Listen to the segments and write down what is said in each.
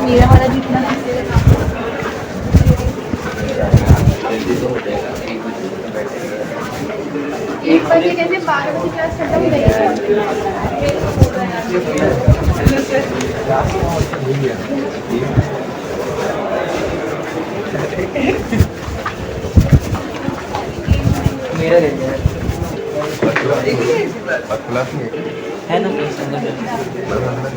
मेरा वाला जितना एक बजे कैसे 12 बजे क्लास खत्म हो मेरा ले लिया क्लास में है ना संगत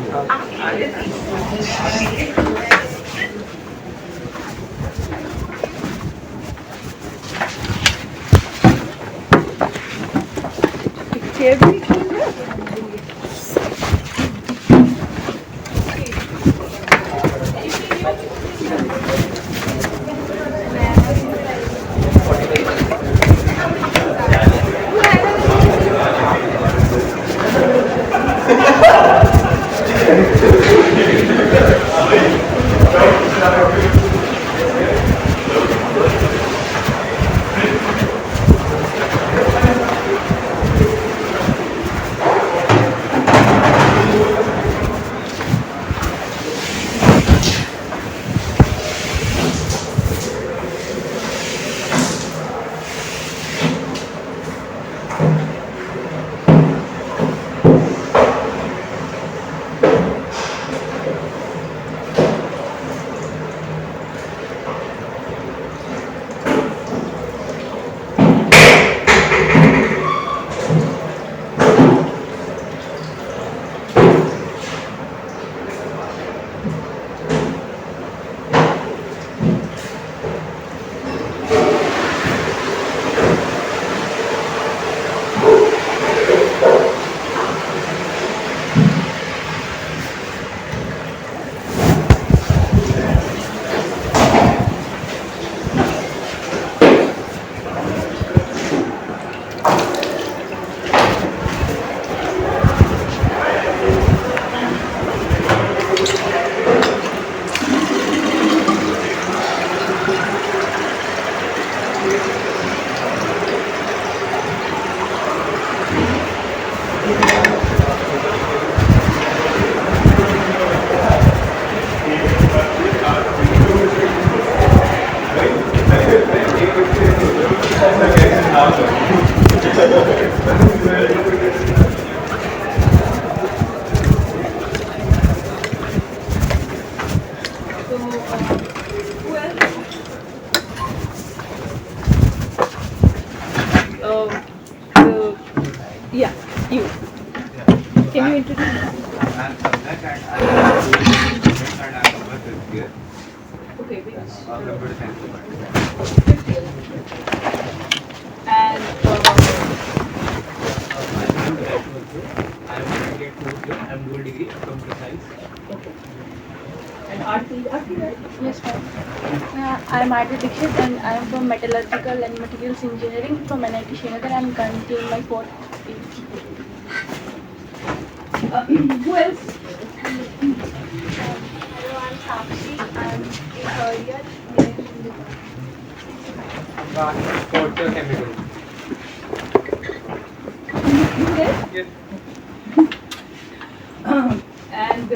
Yeah, you. Can you introduce? I'm Samyak and I'm a fifth year Okay, which? of computer science department. And I'm doing it fourth year. I'm doing degree of computer science. and Aarti, right? Yes, ma'am. I am Aarti Dikshit and I am from Metallurgical and Materials Engineering from NIT Srinagar. I am currently in my fourth year. Who else? Hello, I am Sakshi. I am in third year engineering department. Fourth year chemical. You there? Yes. And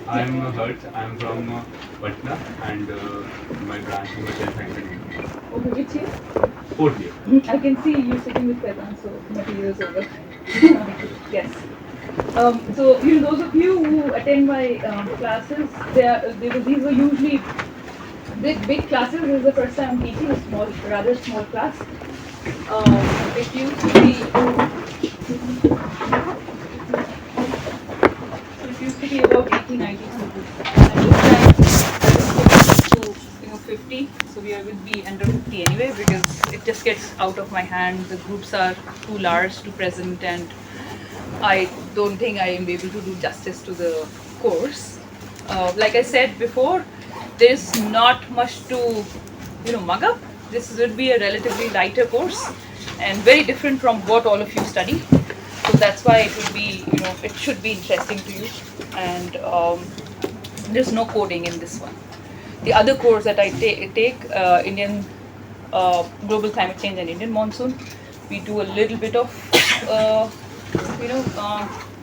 I'm Harsh. I'm from Patna and my branch is material science and engineering. okay, which year? Fourth year. I can see you sitting with Vedant, so materials over. Yes. So those of you who attend my classes, these were usually big classes. This is the first time I'm teaching a rather small class. It used to be about 80, 90 students. And this time to 50. So we will be under 50 anyway because it just gets out of my hand. The groups are too large to present, and I don't think I am able to do justice to the course. Like I said before, there is not much to mug up. This would be a relatively lighter course and very different from what all of you study. So that's why it would be, it should be interesting to you. And there's no coding in this one. The other course that I take Indian global climate change and Indian monsoon, we do a little bit of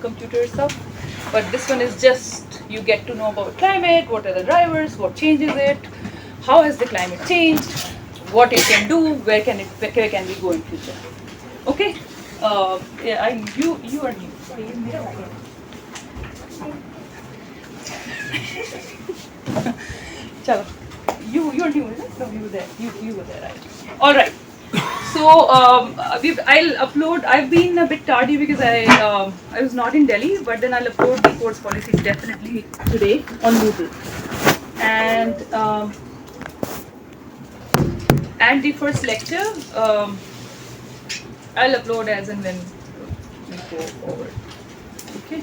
computer stuff. But this one is just you get to know about climate, what are the drivers, what changes it, how has the climate changed, what it can do, where can we go in future. Okay, yeah, you are new. Sorry, you made a Chalo. You're new, isn't it? No, you were there. You were there, right? All right. So I'll upload. I've been a bit tardy because I was not in Delhi, but then I'll upload the course policies definitely today on Moodle, and the first lecture I'll upload as and when we go forward. Okay.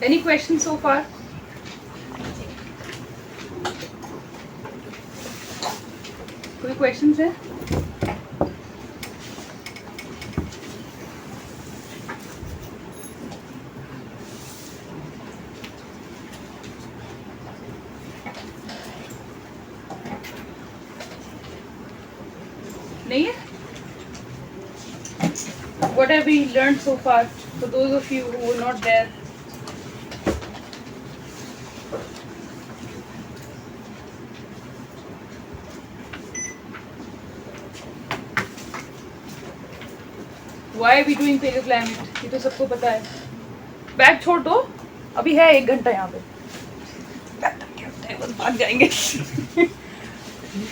Any questions so far? कोई questions है? नहीं है? What have we learned so far? For those of you who were not there. Why are we doing paleoclimate? ये तो सबको पता है. Bag छोड़ दो. अभी है 1 घंटा यहाँ पे. बैग तक क्या होता है? बस भाग जाएंगे.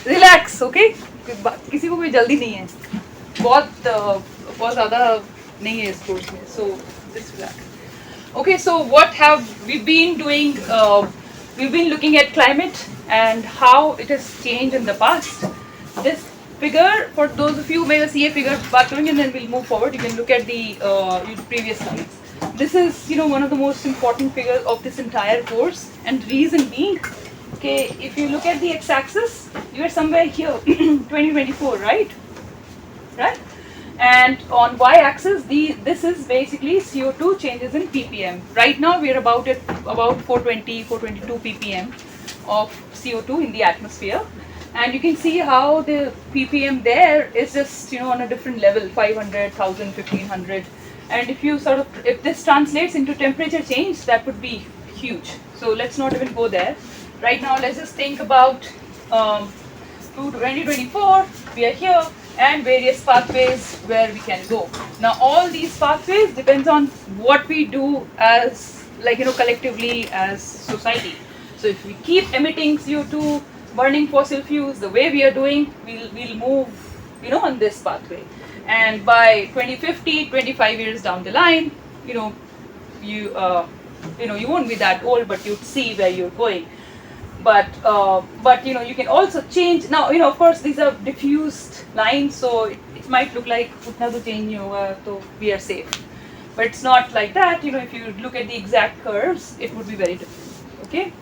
Relax, okay? किसी को कोई जल्दी नहीं है. बहुत ज़्यादा नहीं है इस कोर्स में. So just relax. Okay, so what have we been doing? We've been looking at climate and how it has changed in the past. This figure, for those of you who may see a figure back and then we'll move forward, you can look at the previous slides. This is, one of the most important figures of this entire course, and reason being, okay, if you look at the x-axis, you are somewhere here, 2024, right? Right? And on y-axis, this is basically CO2 changes in ppm. Right now, we are about 420, 422 ppm of CO2 in the atmosphere. And you can see how the ppm there is just, on a different level, 500, 1000, 1500. And if this translates into temperature change, that would be huge. So let's not even go there. Right now, let's just think about 2024, we are here, and various pathways where we can go. Now, all these pathways depends on what we do as, collectively as society. So if we keep emitting CO2, burning fossil fuels the way we are doing, we'll move, on this pathway. And by 2050, 25 years down the line, you won't be that old, but you'd see where you're going. But you can also change. Now, of course, these are diffused lines, so it might look like utna to change nahi hoga, so we are safe. But it's not like that. If you look at the exact curves, it would be very different. Okay.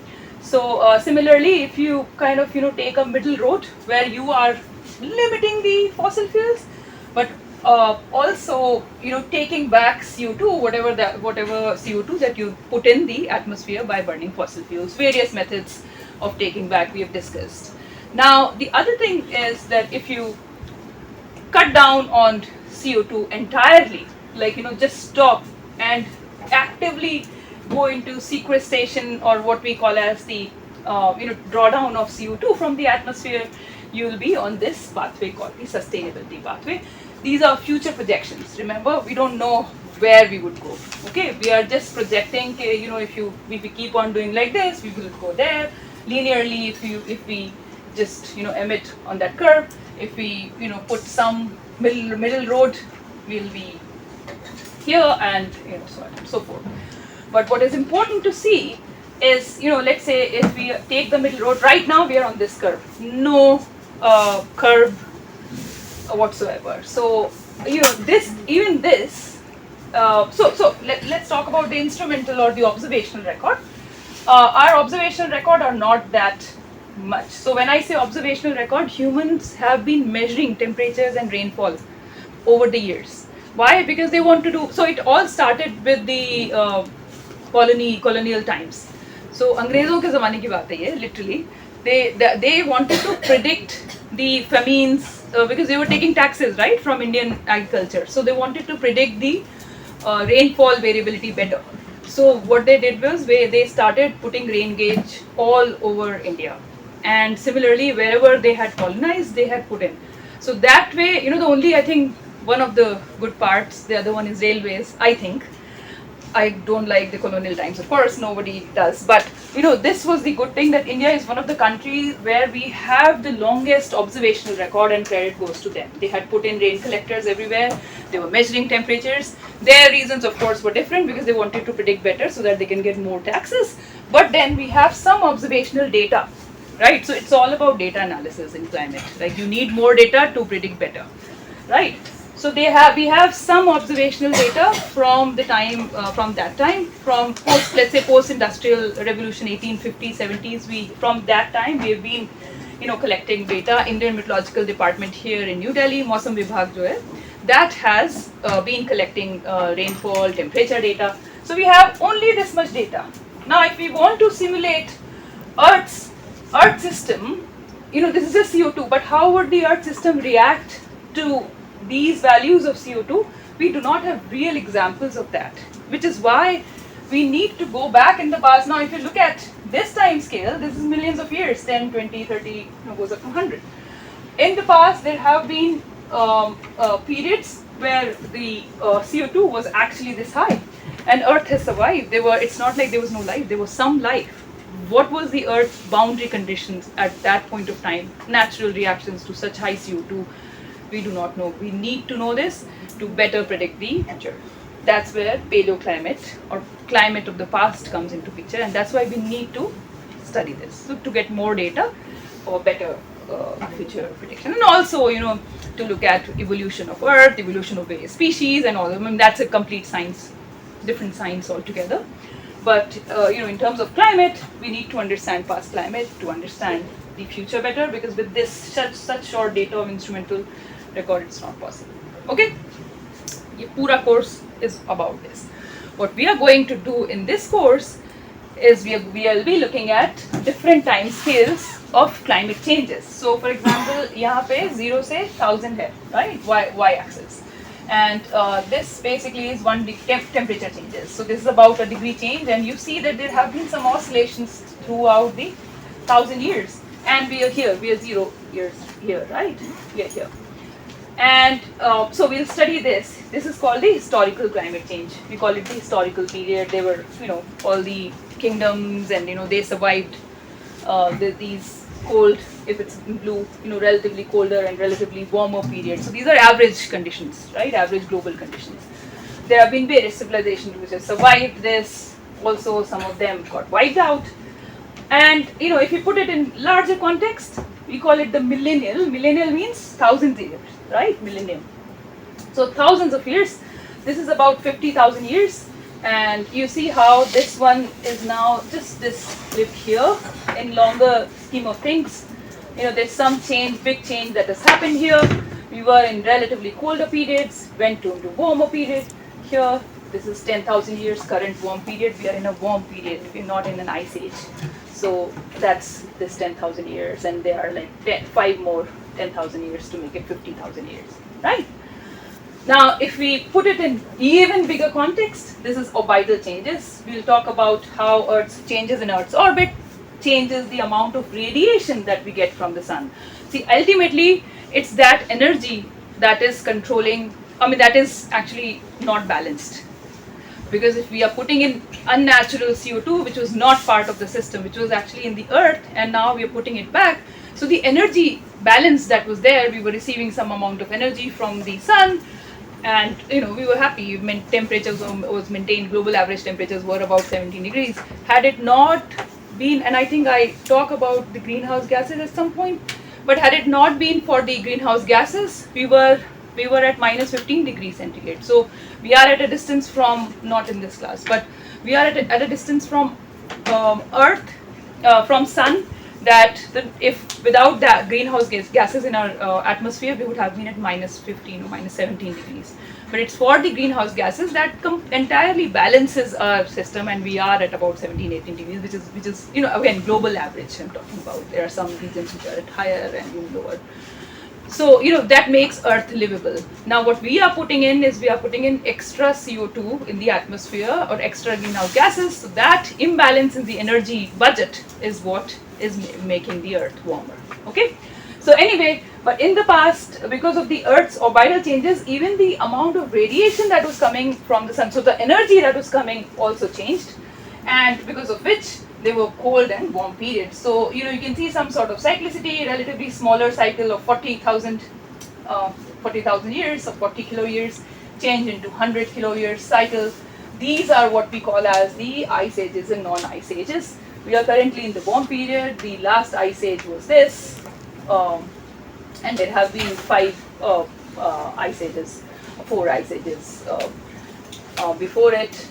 So similarly, if you kind of take a middle road where you are limiting the fossil fuels, but also taking back CO2, whatever CO2 that you put in the atmosphere by burning fossil fuels, various methods of taking back we have discussed. Now the other thing is that if you cut down on CO2 entirely, just stop and actively go into sequestration, or what we call as the drawdown of CO2 from the atmosphere, you will be on this pathway called the sustainability pathway. These are future projections. Remember, we don't know where we would go. Okay, we are just projecting. If we keep on doing like this, we will go there linearly. If we just emit on that curve, if we put some middle road, we'll be here, and so on and so forth. But what is important to see is, let's say if we take the middle road, right now we are on this curve. No curve whatsoever. So let's talk about the instrumental or the observational record. Our observational record are not that much. So when I say observational record, humans have been measuring temperatures and rainfall over the years. Why? Because they want to do. So it all started with the colonial times. So अंग्रेजों के ज़माने की बात है ये, literally. They wanted to predict the famines because they were taking taxes, right, from Indian agriculture. So they wanted to predict the rainfall variability better. So what they did was they started putting rain gauge all over India, and similarly wherever they had colonized, they had put in. So that way, the only, I think, one of the good parts, the other one is railways, I think. I don't like the colonial times, of course, nobody does. But, this was the good thing, that India is one of the countries where we have the longest observational record, and credit goes to them. They had put in rain collectors everywhere. They were measuring temperatures. Their reasons, of course, were different because they wanted to predict better so that they can get more taxes. But then we have some observational data, right? So it's all about data analysis in climate. Like, you need more data to predict better, right? So we have some observational data from the time, from post-industrial revolution, 1850s, 70s. From that time, we've been, collecting data. Indian Meteorological Department here in New Delhi, Mausam Vibhag jo hai, that has been collecting rainfall, temperature data. So we have only this much data. Now, if we want to simulate Earth system, this is just CO2, but how would the Earth system react to these values of CO2? We do not have real examples of that, which is why we need to go back in the past. Now, if you look at this time scale, this is millions of years, 10, 20, 30, goes up to 100. In the past, there have been periods where the CO2 was actually this high, and Earth has survived. It's not like there was no life, there was some life. What was the Earth's boundary conditions at that point of time? Natural reactions to such high CO2, we do not know. We need to know this to better predict the future. That's where paleoclimate or climate of the past comes into picture, and that's why we need to study this, so to get more data for better future prediction, and also to look at evolution of Earth, evolution of various species, and all. I mean, that's a complete science, different science altogether. But in terms of climate, we need to understand past climate to understand the future better, because with this such short data of instrumental record, it's not possible. Okay, ये पूरा course is about this. What we are going to do in this course is we will be looking at different time scales of climate changes. So, for example, यहाँ पे 0 से 1000 है, right? Y-axis. And this basically is temperature changes. So this is about a degree change, and you see that there have been some oscillations throughout the 1000 years. And we are here, we are 0 years here, right? We are here. And so we'll study this. This is called the historical climate change. We call it the historical period. They were, all the kingdoms, and they survived these cold, if it's in blue, relatively colder and relatively warmer periods. So these are average conditions, right? Average global conditions. There have been various civilizations which have survived this. Also, some of them got wiped out. And if you put it in larger context, we call it the millennial. Millennial means thousands of years, right? Millennium. So thousands of years. This is about 50,000 years. And you see how this one is now just this blip here. In longer scheme of things, there's some change, big change that has happened here. We were in relatively colder periods, went to warmer period. Here, this is 10,000 years, current warm period. We are in a warm period. We're not in an ice age. So that's this 10,000 years, and there are like 5 more 10,000 years to make it 50,000 years, right? Now, if we put it in even bigger context, this is orbital changes. We'll talk about how Earth's changes in Earth's orbit changes the amount of radiation that we get from the sun. See, ultimately, it's that energy that is controlling, that is actually not balanced. Because if we are putting in unnatural CO2, which was not part of the system, which was actually in the Earth, and now we are putting it back, so the energy balance that was there, we were receiving some amount of energy from the sun, and we were happy. Temperatures was maintained. Global average temperatures were about 17 degrees. Had it not been, and I think I talk about the greenhouse gases at some point, But had it not been for the greenhouse gases, we were at minus 15 degrees centigrade. So we are at a distance from, not in this class, but we are at a distance from Earth, from Sun, that if without that greenhouse gases in our atmosphere, we would have been at minus 15 or minus 17 degrees. But it's for the greenhouse gases that entirely balances our system, and we are at about 17, 18 degrees, which is again global average I'm talking about. There are some regions which are at higher and even lower. So that makes Earth livable. Now what we are putting in is we are putting in extra CO2 in the atmosphere, or extra greenhouse gases. So that imbalance in the energy budget is what is making the Earth warmer. Okay. So anyway, but in the past, because of the Earth's orbital changes, even the amount of radiation that was coming from the sun, so the energy that was coming also changed, and because of which they were cold and warm periods. So you can see some sort of cyclicity, relatively smaller cycle of 40,000 years, or 40 kilo years, change into 100 kilo years cycle. These are what we call as the ice ages and non-ice ages. We are currently in the warm period. The last ice age was this. And there have been 5 ice ages, 4 ice ages before it.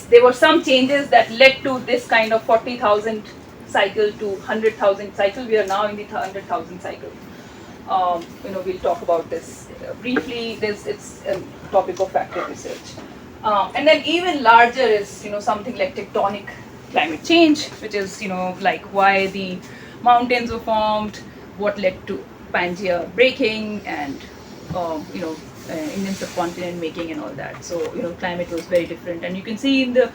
There were some changes that led to this kind of 40,000 cycle to 100,000 cycle. We are now in the 100,000 cycle. We'll talk about this briefly. It's a topic of active research. And then even larger is something like tectonic climate change, which is like why the mountains were formed, what led to Pangea breaking, and Indian subcontinent making and all that. So climate was very different, and you can see in the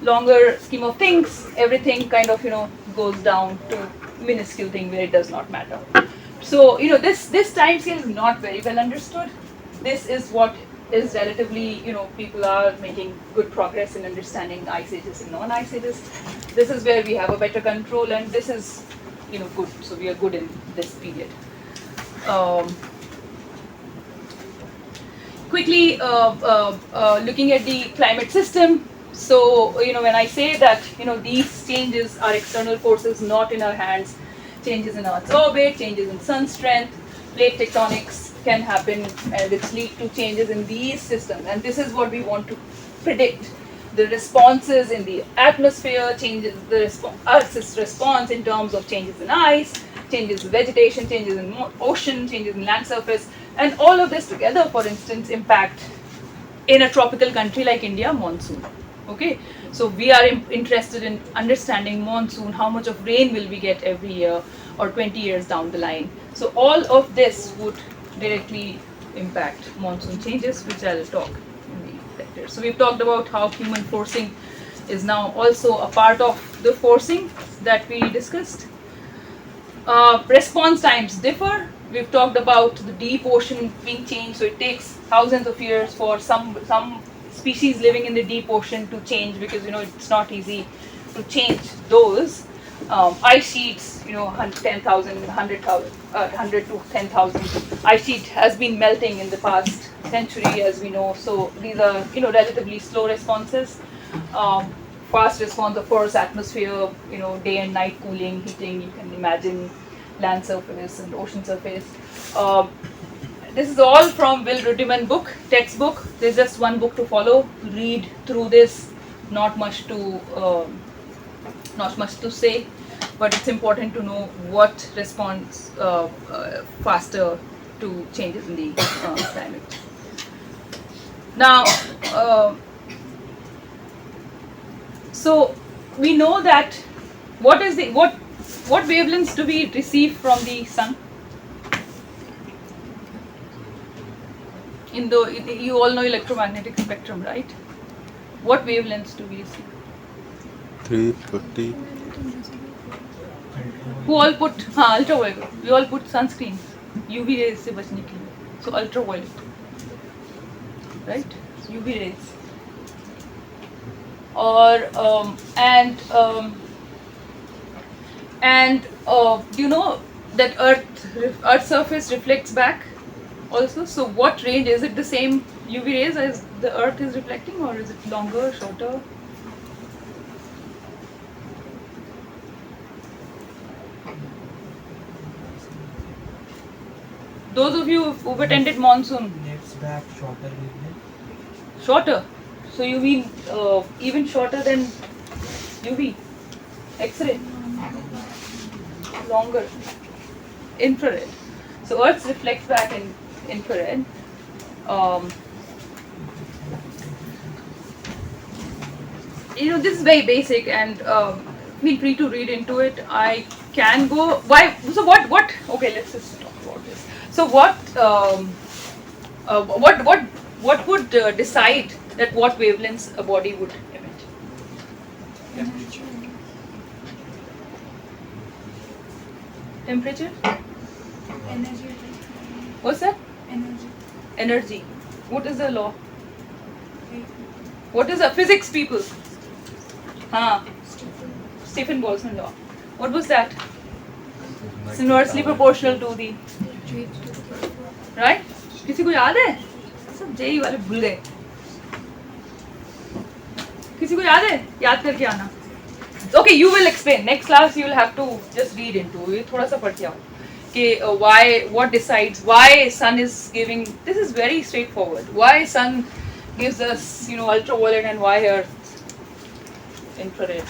longer scheme of things, everything kind of goes down to minuscule thing where it does not matter. So this time scale is not very well understood. This is what is relatively people are making good progress in understanding ice ages and non-ice ages. This is where we have a better control, and this is good. So we are good in this period. Quickly looking at the climate system. So when I say that these changes are external forces not in our hands, changes in Earth's orbit, changes in sun strength, plate tectonics can happen, which lead to changes in these systems, and this is what we want to predict. The responses in the atmosphere, changes the Earth's response in terms of changes in ice, changes in vegetation, changes in ocean, changes in land surface, and all of this together, for instance, impact in a tropical country like India, monsoon. Okay, so we are interested in understanding monsoon, how much of rain will we get every year or 20 years down the line. So all of this would directly impact monsoon changes, which I'll talk in the lecture. So we've talked about how human forcing is now also a part of the forcing that we discussed. Response times differ. We've talked about the deep ocean being changed, so it takes thousands of years for some species living in the deep ocean to change, because it's not easy to change those. Ice sheets, 10,000, 100,000, 100 to 10,000 ice sheet has been melting in the past century, as we know. So these are relatively slow responses. Fast response, of course, atmosphere, day and night cooling, heating. You can imagine land surface and ocean surface. This is all from Will Rudiman book, textbook. There's just one book to follow. Read through this. Not much to say, but it's important to know what responds faster to changes in the climate. Now, so we know that what wavelengths do we receive from the sun? You all know electromagnetic spectrum, right? What wavelengths do we receive? 350. Who all put ultraviolet? We all put sunscreens. UV rays से बचने के लिए. So ultraviolet, right? UV rays. Or do you know that Earth surface reflects back also? So what range is it? The same UV rays as the Earth is reflecting, or is it longer, shorter? those of you who've attended monsoon, Next back shorter wavelength. shorter. So you mean even shorter than UV, X-ray, longer, infrared. So Earth reflects back in infrared. This is very basic, and feel free to read into it. I can go. Why? So what? Okay, let's just talk about this. So what would decide that what wavelengths a body would emit? Temperature? Energy. What's that? Energy. Energy. What is the law? What is the physics people? Stephen Boltzmann law. What was that? It's inversely proportional to the, right? किसी को याद है? सब JEE वाले भूल गए. किसी को याद है? याद करके आना. Okay, you will explain. Next class you will have to just read into. ये थोड़ा सा पढ़ के आओ. कि why, what decides, why sun is giving. This is very straightforward. Why sun gives us, ultraviolet, and why earth infrared.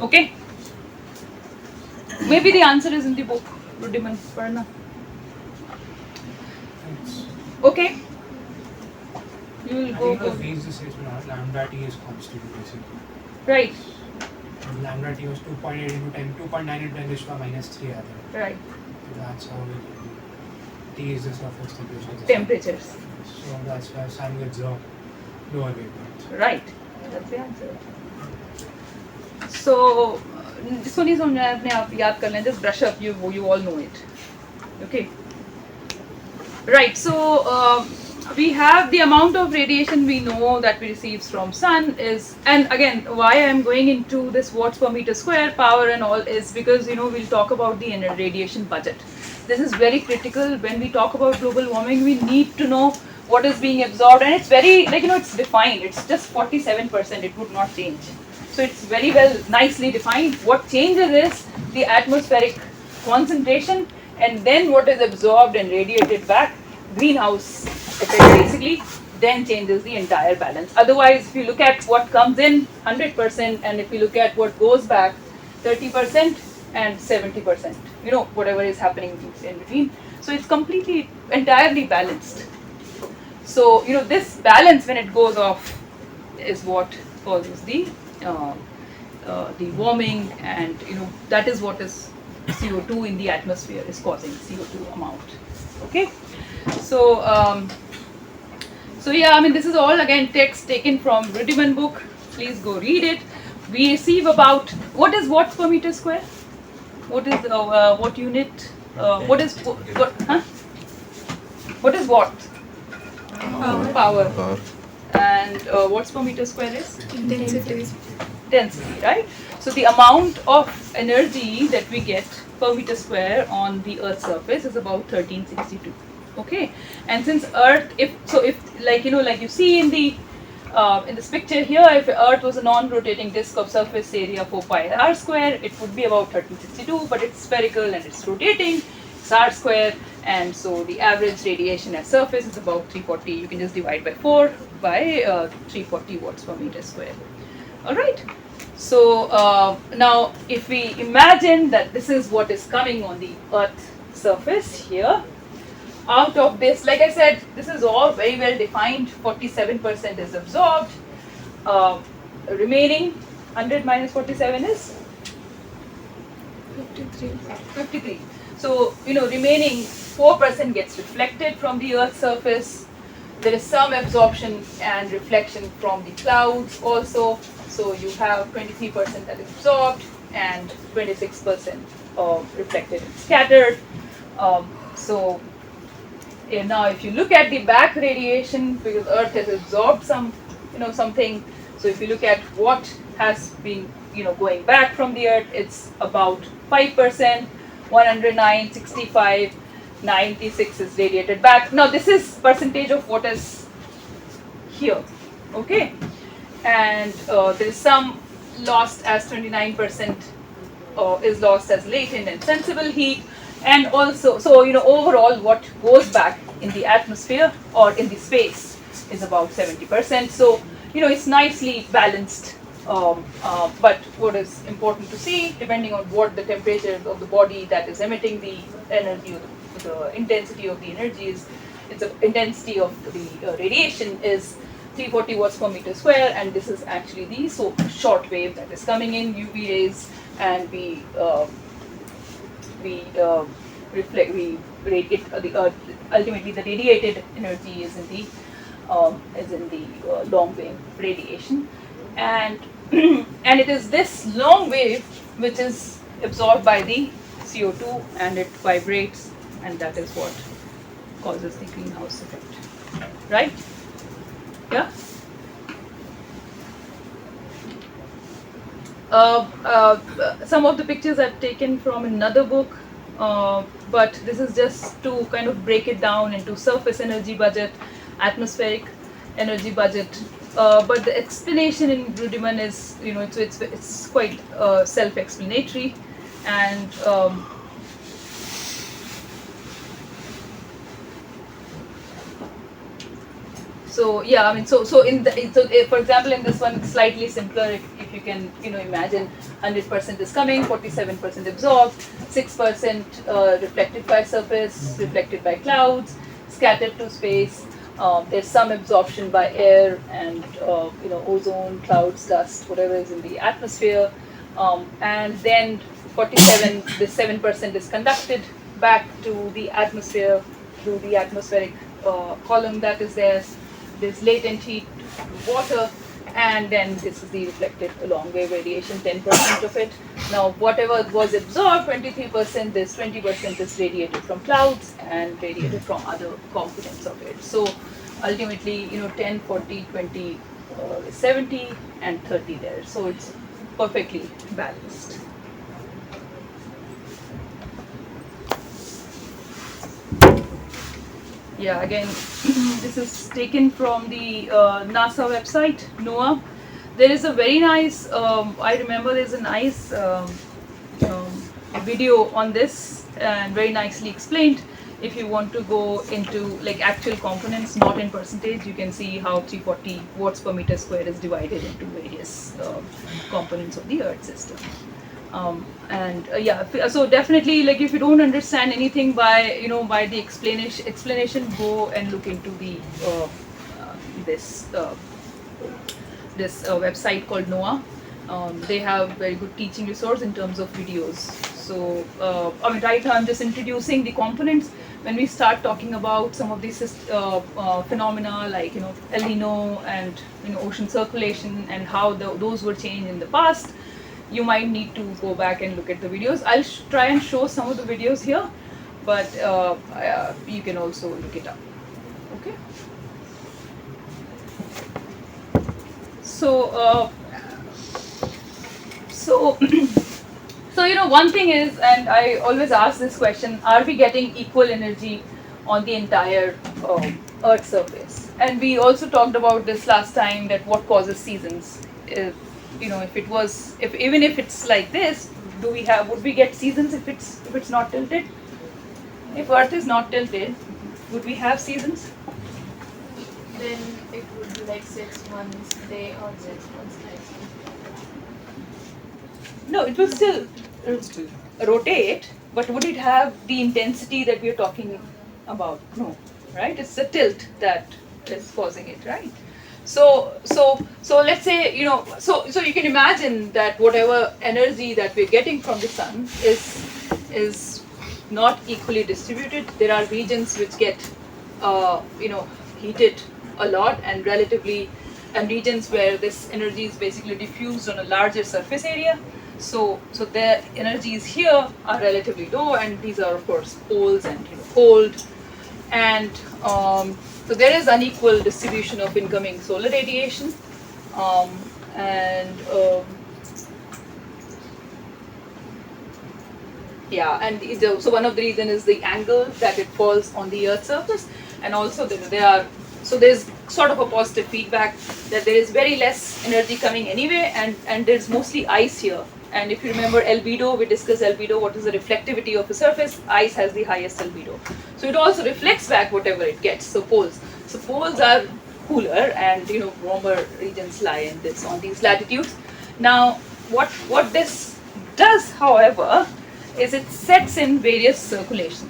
Okay? Maybe the answer is in the book. Rudiman, Parna. Okay? You will go. The phase displacement lambda t is constant basically. Right, And lambda t was 2.8 into 10, 2.9 into 10 raised to the minus 3 I think. right. So that's how T is the surface temperature. of the sun. Temperatures. So that's why sun gets a lower wavelength. Right. That's the answer. So, जिसको नहीं समझा है अपने आप याद कर लें. Just brush up. You all know it. Okay. Right. So we have the amount of radiation we know that we receive from sun is, and again, why I am going into this watts per meter square power and all is because we'll talk about the radiation budget. This is very critical when we talk about global warming. We need to know what is being absorbed, and it's very it's defined. It's just 47%. It would not change. So it's very well nicely defined. What changes is the atmospheric concentration, and then what is absorbed and radiated back, greenhouse effect basically, then changes the entire balance. Otherwise, if you look at what comes in 100%, and if you look at what goes back 30% and 70%, whatever is happening in between. So it's completely, entirely balanced. So, this balance when it goes off is what causes the warming, and that is what is CO2 in the atmosphere is causing CO2 amount. Okay, so yeah, this is all again text taken from Rudiman book. Please go read it. We receive about, what is watts per meter square? What is what unit? What is watt? Power. And watts per meter square is Intensity. density, right? So the amount of energy that we get per meter square on the Earth's surface is about 1362. Okay, and since Earth, if like you see in this picture here, if Earth was a non-rotating disk of surface area 4 pi r square, it would be about 1362, but it's spherical and it's rotating, it's r square, and so the average radiation at surface is about 340. You can just divide by 4 by 340 watts per meter square. All right. So now, if we imagine that this is what is coming on the Earth's surface here, out of this, like I said, this is all very well defined. 47% is absorbed. Remaining 100 minus 47 is 53. So remaining 4% gets reflected from the Earth's surface. There is some absorption and reflection from the clouds also. So you have 23% that is absorbed and 26% reflected and scattered. So now if you look at the back radiation, because Earth has absorbed something. So if you look at what has been going back from the Earth, it's about 5%, 109, 65, 96 is radiated back. Now this is percentage of what is here, okay? And there is some lost as 29% is lost as latent and sensible heat. And also, so overall what goes back in the atmosphere or in the space is about 70%. So it's nicely balanced. But what is important to see, depending on what the temperature of the body that is emitting the energy, or the intensity of the energy is, it's the intensity of the radiation is 340 watts per meter square, and this is actually the short wave that is coming in, UV rays, and we reflect, we radiate ultimately the radiated energy is in the long wave radiation, and and it is this long wave which is absorbed by the CO2 and it vibrates, and that is what causes the greenhouse effect, right? Yeah. Some of the pictures I've taken from another book, but this is just to kind of break it down into surface energy budget, atmospheric energy budget. But the explanation in Rudiman is, it's quite self-explanatory, and so yeah, I mean, so for example, in this one, it's slightly simpler. If you can, imagine 100% is coming, 47% absorbed, 6% reflected by surface, reflected by clouds, scattered to space. There's some absorption by air and ozone, clouds, dust, whatever is in the atmosphere, and then 47, this 7% is conducted back to the atmosphere through the atmospheric column that is there. There's latent heat, water, and then this is the reflected long wave radiation, 10% of it. Now whatever was absorbed, 23%, this 20% is radiated from clouds and radiated from other components of it. So ultimately, 10, 40, 20, 70 and 30 there. So it's perfectly balanced. Yeah, again, this is taken from the NASA website, NOAA. There is a very nice, I remember there's a nice video on this and very nicely explained. If you want to go into like actual components, not in percentage, you can see how 340 watts per meter square is divided into various components of the Earth system. So definitely, like if you don't understand anything by by the explanation, go and look into the this website called NOAA. They have very good teaching resource in terms of videos. So I mean, right now I'm just introducing the components. When we start talking about some of these phenomena like El Nino and ocean circulation and how those were changed in the past, you might need to go back and look at the videos. I'll try and show some of the videos here, but you can also look it up. Okay. So one thing is, and I always ask this question: are we getting equal energy on the entire Earth's surface? And we also talked about this last time, that what causes seasons. Even if it's like this, would we get seasons if it's not tilted? If Earth is not tilted, would we have seasons? Then it would be like 6 months day or 6 months night. No, it will still rotate, but would it have the intensity that we are talking about? No, right? It's the tilt that is causing it, right? So let's say so you can imagine that whatever energy that we're getting from the sun is not equally distributed. There are regions which get heated a lot and regions where this energy is basically diffused on a larger surface area. So the energies here are relatively low, and these are of course poles and cold, and so there is unequal distribution of incoming solar radiation, so one of the reasons is the angle that it falls on the Earth's surface, and also there's sort of a positive feedback that there is very less energy coming anyway, and there's mostly ice here And if you remember albedo, we discussed albedo, what is the reflectivity of a surface. Ice has the highest albedo. So it also reflects back whatever it gets. So poles. So poles are cooler, and warmer regions lie in this on these latitudes. Now what this does, however, is it sets in various circulation.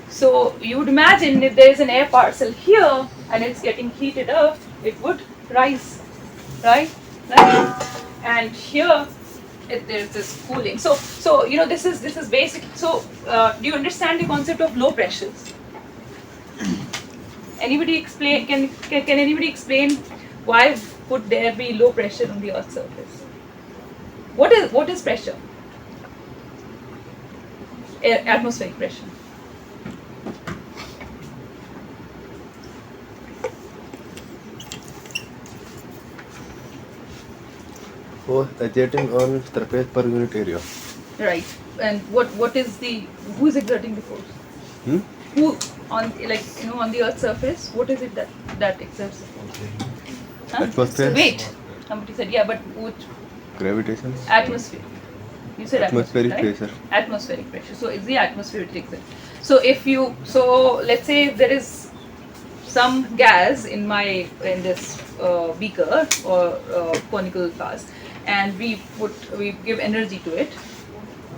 So you would imagine if there is an air parcel here and it's getting heated up, it would rise, right? And here there's this cooling. So this is basic. So do you understand the concept of low pressures? Anybody explain? Can anybody explain why would there be low pressure on the Earth's surface? What is pressure? Atmospheric pressure. Force exerting on surface per unit area. Right. And who is exerting the force? Who on on the Earth's surface? What is it that exerts the force? Atmosphere. Weight. Somebody said but which? Gravitation. Atmosphere. You said Atmospheric right? pressure. Atmospheric pressure. So it's the atmosphere which exerts. So let's say if there is some gas in this beaker or conical flask, and we give energy to it,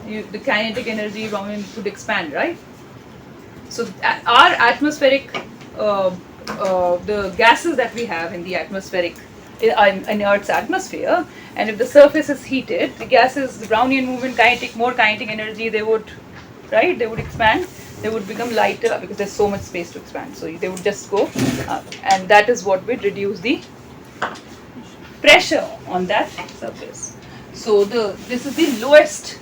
the kinetic energy from it would expand, right? So our atmospheric, the gases that we have in the atmospheric, in Earth's atmosphere, and if the surface is heated, the gases, the Brownian movement, more kinetic energy, they would expand. They would become lighter because there's so much space to expand. So they would just go up, and that is what would reduce the pressure on that surface. So this is the lowest.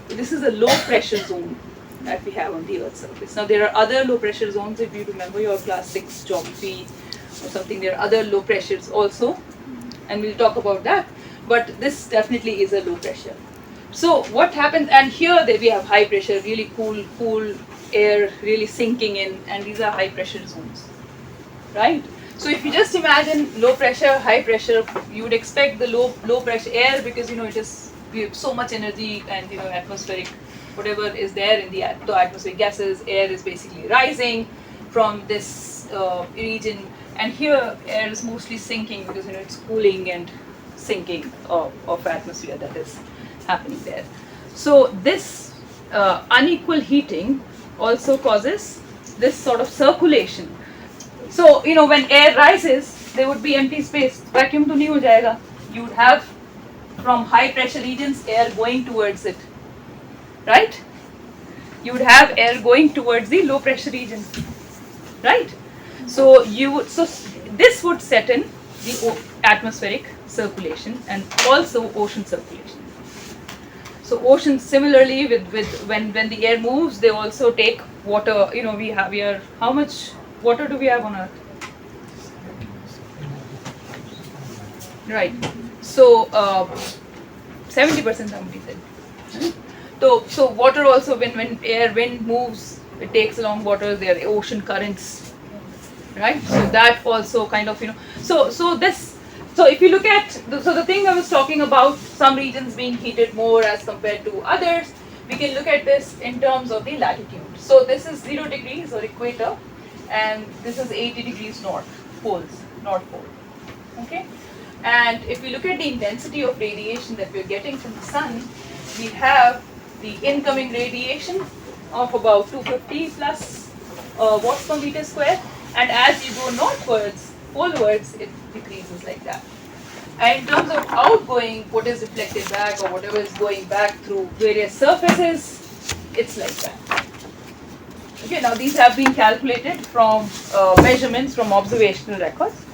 This is a low pressure zone that we have on the Earth's surface. Now there are other low pressure zones. If you remember your class 6 geography or something, there are other low pressures also, and we'll talk about that. But this definitely is a low pressure. So what happens, and here we have high pressure, really cool air really sinking in, and these are high pressure zones, right? So if you just imagine low pressure, high pressure, you would expect the low pressure air, because we have so much energy, and atmospheric, whatever is there in the atmospheric gases, air is basically rising from this region, and here air is mostly sinking because it's cooling and sinking of atmosphere that is happening there. So this unequal heating also causes this sort of circulation. So when air rises, there would be empty space. Vacuum to nahi ho jayega. You would have from high pressure regions air going towards it, right? You would have air going towards the low pressure region, right? So this would set in the atmospheric circulation and also ocean circulation. So oceans similarly with when the air moves, they also take water. We have here, how much water do we have on Earth? Right. So 70% somebody said. So water also, when wind moves, it takes along water. There are ocean currents, right? So that also kind of So if you look at the thing I was talking about, some regions being heated more as compared to others, we can look at this in terms of the latitude. So this is 0 degrees or equator, and this is 80 degrees north pole. Okay, and if we look at the intensity of radiation that we're getting from the sun, we have the incoming radiation of about 250 plus watts per meter square, and as you go northwards, polewards, it decreases like that. And in terms of outgoing, what is reflected back or whatever is going back through various surfaces, it's like that. Okay, now these have been calculated from measurements from observational records.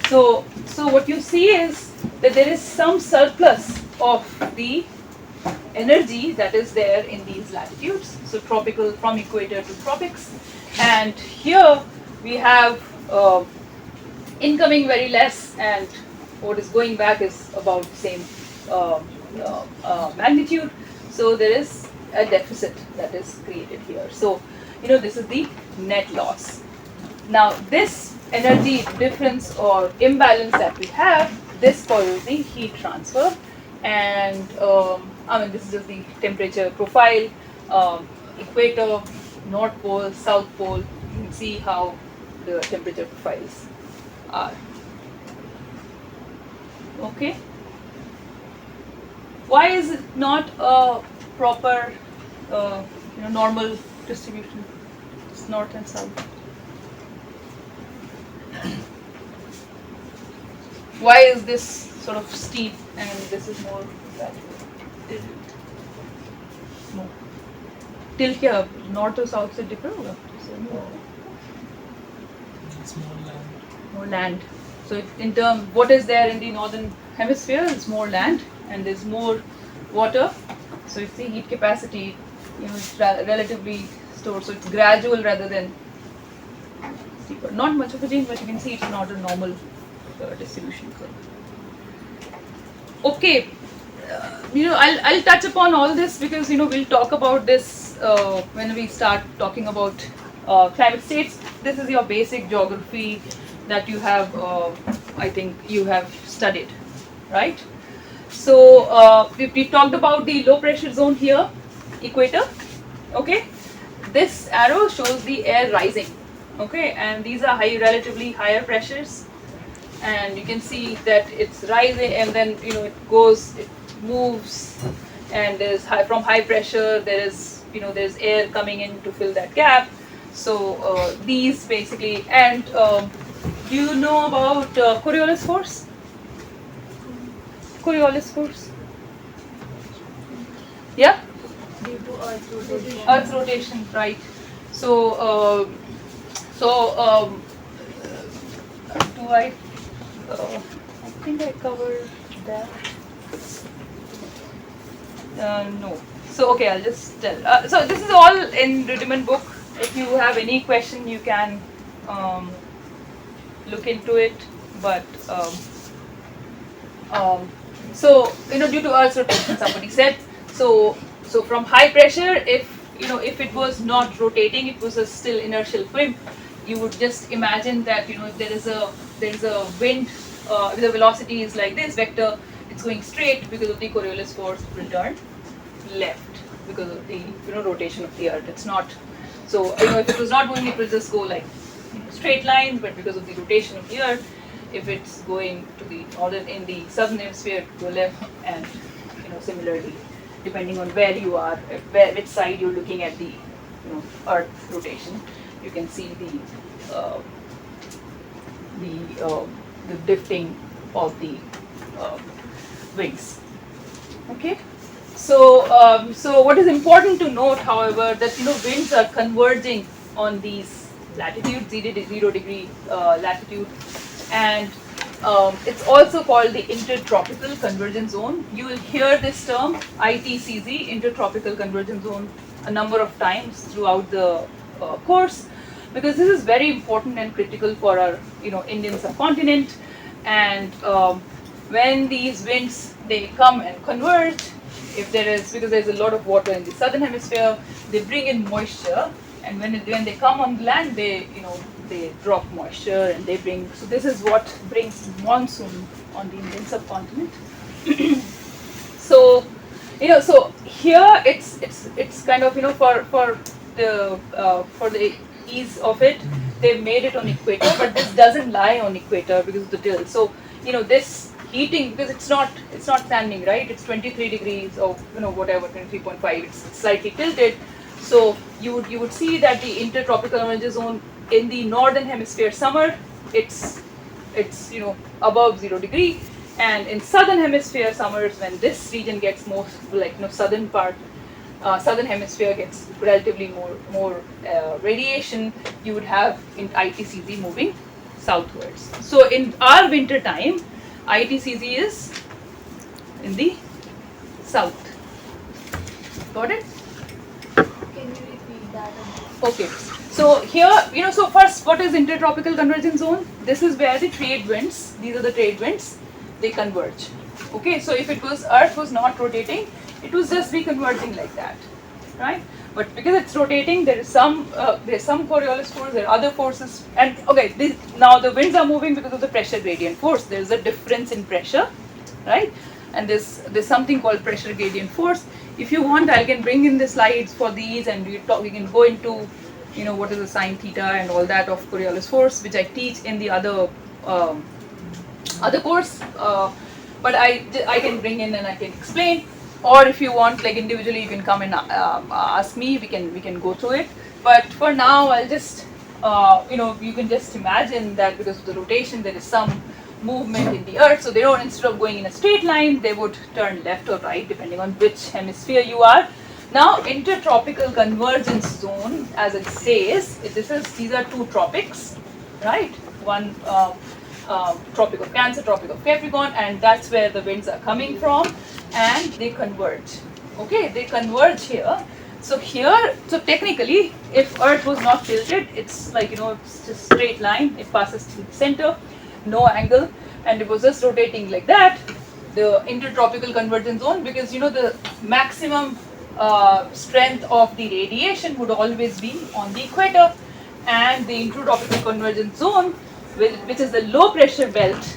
So what you see is that there is some surplus of the energy that is there in these latitudes. So tropical, from equator to tropics, and here we have incoming very less, and what is going back is about the same magnitude. So there is a deficit that is created here. So this is the net loss. Now this energy difference or imbalance that we have, this causes the heat transfer, and I mean, this is just the temperature profile. Equator, North Pole, South Pole. You can see how the temperature profiles are. Okay. Why is it not a proper, normal distribution? It's north and south. Why is this sort of steep and this is more gradual? No. Tilt क्या north or south से differ होगा? It's more land. More land. So in term, what is there in the northern hemisphere? It's more land and there's more water. So it's the heat capacity, it's relatively stored. So it's gradual rather than steeper. Not much of a change, but you can see it's not a normal distribution curve. Okay, I'll touch upon all this because we'll talk about this when we start talking about climate states. This is your basic geography that you have, I think you have studied, right? So we talked about the low pressure zone here, equator, okay? This arrow shows the air rising, okay? And these are relatively higher pressures, and you can see that it's rising and then, it moves, and there's from high pressure, there's air coming in to fill that gap. So these basically, and do you know about Coriolis force? Coriolis force? Yeah? Due to Earth's rotation. Earth's rotation, right. So, do I think I covered that. No. So, okay, I'll just tell. So, this is all in Rudiment book. If you have any question, you can look into it. But, so, due to Earth's rotation, somebody said. So from high pressure, if it was not rotating, it was a still inertial film, you would just imagine that, if there is a wind, if the velocity is like this vector, it's going straight because of the Coriolis force, it will turn left because of the rotation of the earth. It's not, so if it was not going, it will just go like straight line, but because of the rotation of the earth, if it's going to the northern, in the southern hemisphere, it will go left, and similarly, depending on where you are, which side you're looking at the earth rotation, you can see the drifting of the winds. Okay, so what is important to note, however, that winds are converging on these latitudes, 0 degree latitude, and it's also called the intertropical convergence zone. You will hear this term ITCZ, intertropical convergence zone, a number of times throughout the course, because this is very important and critical for our Indian subcontinent. And when these winds, they come and converge, if there is, because there's a lot of water in the southern hemisphere, they bring in moisture, and when they come on land, they drop moisture, and they bring, so this is what brings monsoon on the Indian subcontinent. So so here it's kind of for the ease of it, they've made it on equator, but this doesn't lie on equator because of the tilt. So this heating, because it's not standing, right, it's 23 degrees or whatever, 23.5, it's slightly tilted. So you would see that the intertropical convergence zone in the northern hemisphere summer, it's above 0 degree, and in southern hemisphere summers, when this region gets more southern part, southern hemisphere gets relatively more radiation, you would have in ITCZ moving southwards. So in our winter time, ITCZ is in the south. Got it? Can you repeat that again? Okay. So here, so first, what is intertropical convergence zone? This is where the trade winds, these are the trade winds, they converge. Okay, so if Earth was not rotating, it would just be converging like that, right? But because it's rotating, there's some Coriolis force, there are other forces, and okay, now the winds are moving because of the pressure gradient force. There's a difference in pressure, right? and there's something called pressure gradient force. If you want, I can bring in the slides for these, and we can go into, you know, what is the sine theta and all that of Coriolis force, which I teach in the other course. But I can bring in and I can explain. Or if you want, like individually, you can come and ask me. We can go through it. But for now, I'll just you can just imagine that because of the rotation, there is some movement in the Earth. So they don't, instead of going in a straight line, they would turn left or right depending on which hemisphere you are. Now, intertropical convergence zone, as it says, these are two tropics, right? One Tropic of Cancer, Tropic of Capricorn, and that's where the winds are coming from, and they converge. Okay, they converge here. So here, so technically, if Earth was not tilted, it's like, it's just straight line. It passes through the center, no angle, and it was just rotating like that. The intertropical convergence zone, because the maximum strength of the radiation would always be on the equator, and the intertropical convergence zone, which is the low pressure belt,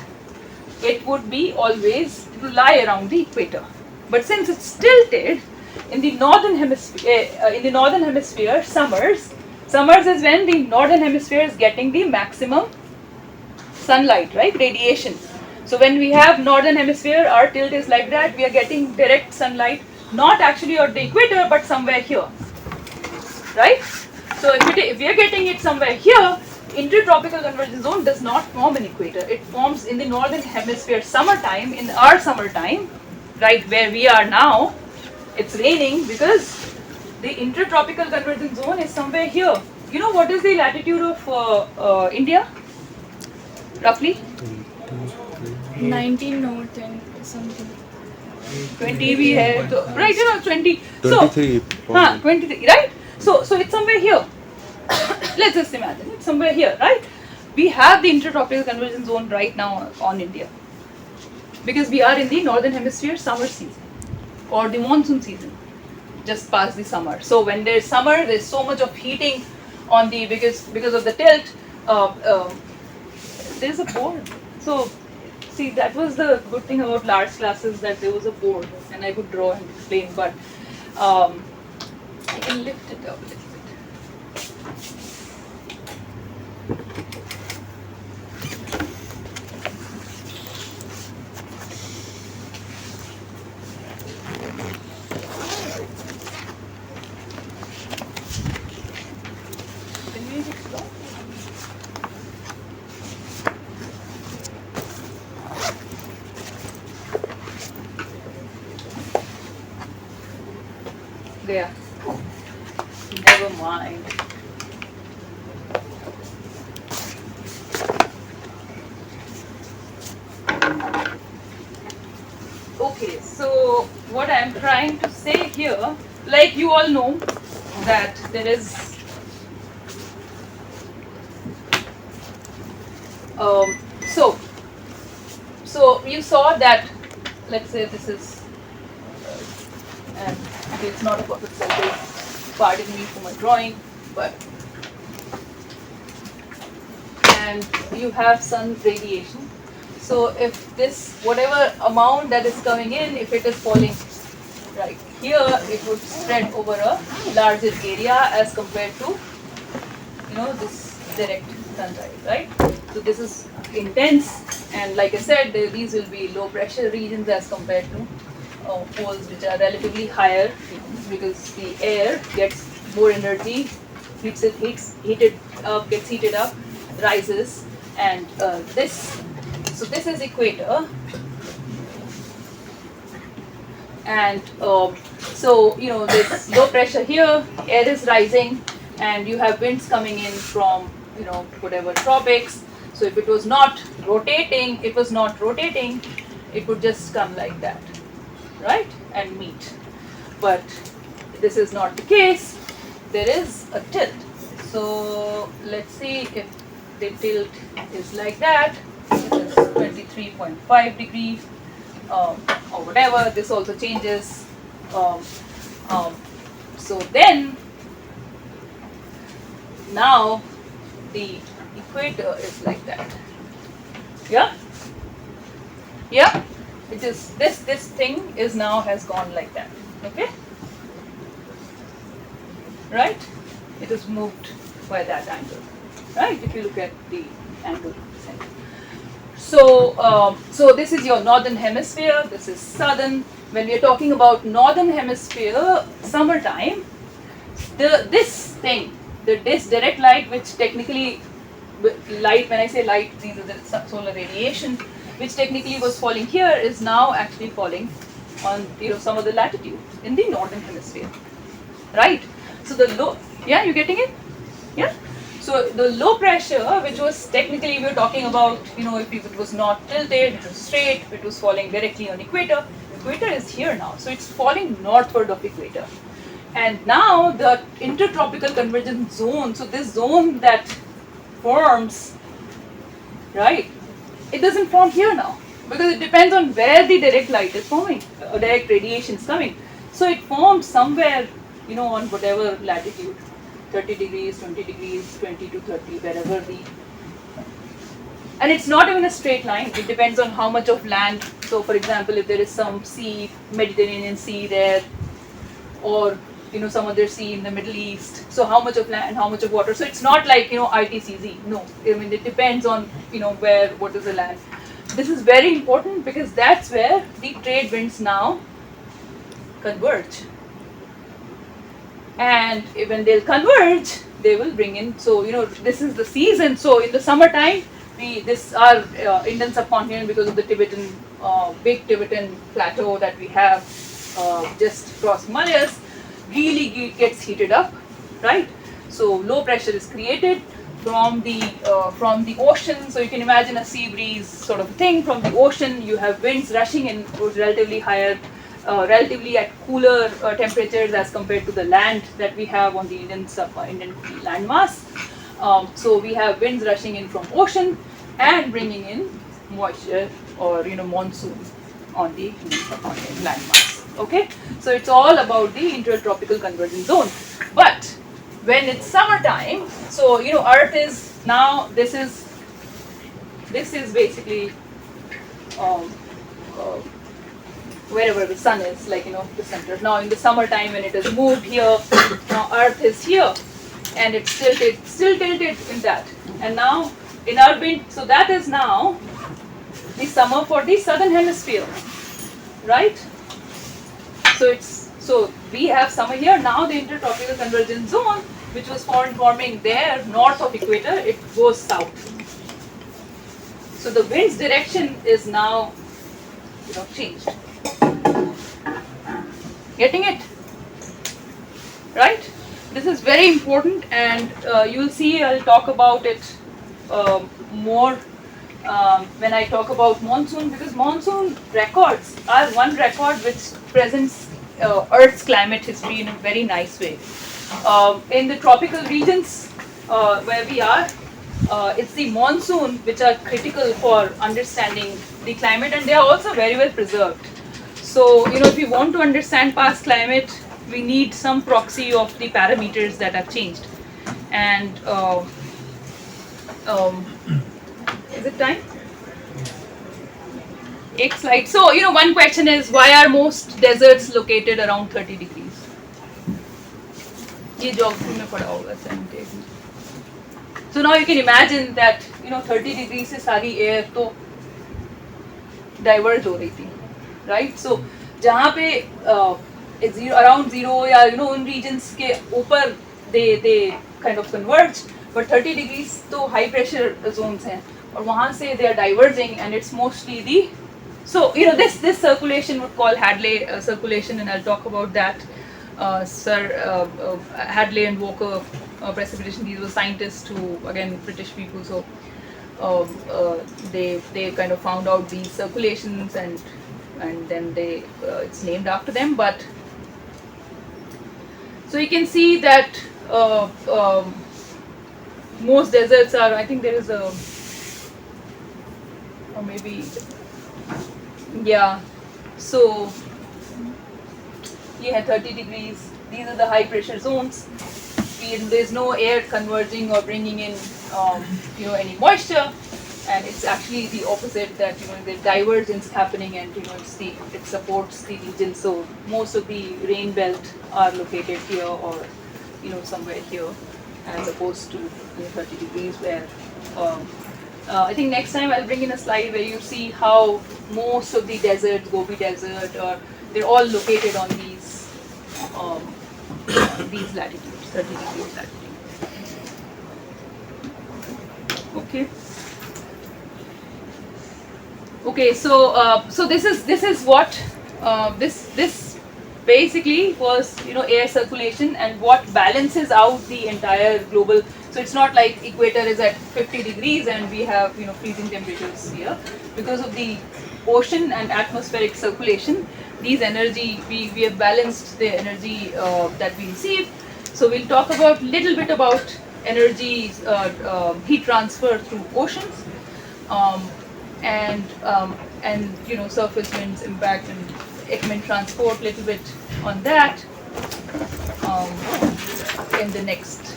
it would lie around the equator. But since it's tilted, in the northern hemisphere, summers is when the northern hemisphere is getting the maximum sunlight, right? Radiation. So when we have northern hemisphere, our tilt is like that. We are getting direct sunlight, not actually at the equator, but somewhere here, right? So if we are getting it somewhere here, intertropical convergence zone does not form an equator. It forms in the northern hemisphere summertime. In our summertime, right where we are now, it's raining because the intertropical convergence zone is somewhere here. You know what is the latitude of India? Roughly? 19 north and something. 20 we have, right? 20. 23. So, 23, right? So it's somewhere here. Let's just imagine it's somewhere here, right? We have the intertropical convergence zone right now on India because we are in the northern hemisphere summer season or the monsoon season, just past the summer. So when there's summer, there's so much of heating on the because of the tilt. There's a board. So see, that was the good thing about large classes, that there was a board and I could draw and explain. But I can lift it up a little bit. Can we explore? There. Never mind. Okay, so what I'm trying to say here, like you all know that there is so you saw that, let's say this is and it's not a perfect circle, pardon me for my drawing, but and you have sun radiation. So if this, whatever amount that is coming in, if it is falling right here, it would spread over a larger area as compared to, this direct sunlight, right? So this is intense, and like I said, these will be low pressure regions as compared to poles which are relatively higher, because the air gets more energy, gets heated up, rises, and so this is equator, and so this low pressure here, air is rising, and you have winds coming in from whatever tropics. So if it was not rotating, it would just come like that, right, and meet. But this is not the case. There is a tilt. So let's see if the tilt is like that. This is 23.5 degrees or whatever. This also changes. So then now the equator is like that. Yeah? It is this thing is now has gone like that. Okay, right? It is moved by that angle, right? If you look at the angle center. So this is your northern hemisphere. This is southern. When we are talking about northern hemisphere summertime, this direct light, which technically light, when I say light, these are the solar radiation, which technically was falling here, is now actually falling on some of the latitude in the northern hemisphere, right? So the low, yeah, you getting it? Yeah. So the low pressure, which was technically we were talking about, if it was not tilted, it was straight, it was falling directly on equator. Equator is here now, so it's falling northward of equator. And now the intertropical convergence zone, so this zone that forms, right, it doesn't form here now, because it depends on where the direct light is forming, direct radiation is coming. So it forms somewhere, on whatever latitude, 30 degrees, 20 degrees, 20 to 30, wherever and it's not even a straight line, it depends on how much of land. So for example, if there is some sea, Mediterranean Sea there, or some other sea in the Middle East, so how much of land, how much of water. So it's not like ITCZ. No, I mean it depends on what is the land. This is very important because that's where the trade winds now converge. And when they'll converge, they will bring in. So this is the season. So in the summertime, our Indian subcontinent, because of the Tibetan big Tibetan plateau that we have just across Himalayas, really gets heated up, right? So low pressure is created from the ocean. So you can imagine a sea breeze sort of thing from the ocean. You have winds rushing in relatively higher, relatively at cooler temperatures as compared to the land that we have on the Indian landmass. So we have winds rushing in from ocean and bringing in moisture or monsoon on the Indian subcontinent landmass. Okay, so it's all about the intertropical convergence zone. But when it's summertime, so Earth is now this is basically wherever the sun is, like the center. Now in the summertime, when it is moved here, now Earth is here, and it's still tilted in that. And now in our wind, so that is now the summer for the southern hemisphere, right? So we have summer here. Now the intertropical convergence zone, which was forming there north of equator, it goes south. So the wind's direction is now changed. Getting it? Right? This is very important, and you'll see I'll talk about it more when I talk about monsoon, because monsoon records are one record which presents Earth's climate history in a very nice way. In the tropical regions where we are, it's the monsoon which are critical for understanding the climate, and they are also very well preserved. So if we want to understand past climate, we need some proxy of the parameters that have changed. And is it time? Ek slide. So one question is, why are most deserts located around 30 degrees? Ye geography mein padha hoga 70. So now you can imagine that 30 degrees se sari air to diverge ho rahi thi, right? So jahan pe around zero ya in regions ke upar they kind of converge, but 30 degrees to high pressure zones hain, aur wahan se they are diverging, and it's mostly the this circulation would call Hadley circulation, and I'll talk about that. Hadley and Walker precipitation. These were scientists who, again, British people. So they kind of found out these circulations, and then it's named after them. But so you can see that most deserts are. I think there is a, or maybe. Yeah, so you have 30 degrees. These are the high pressure zones. There's no air converging or bringing in any moisture, and it's actually the opposite, that the divergence happening, and it supports the region. So most of the rain belt are located here, or somewhere here, as opposed to 30 degrees where. I think next time I'll bring in a slide where you see how most of the deserts, Gobi Desert, or they're all located on these latitudes, 30 degrees latitude. Okay. Okay, so this is what this basically was air circulation, and what balances out the entire global. So it's not like equator is at 50 degrees and we have freezing temperatures here. Because of the ocean and atmospheric circulation, these energy we have balanced the energy that we receive. So we'll talk about little bit about energy heat transfer through oceans, and surface winds impact and Ekman transport, little bit on that in the next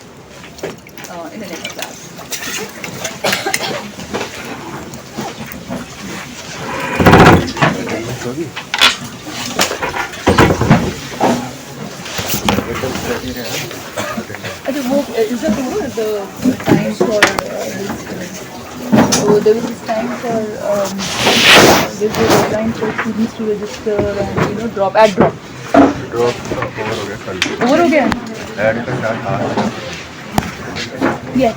class. Is that the time for there was this time for there's a deadline for students to register and drop. Drop over हो गया add का start Yes.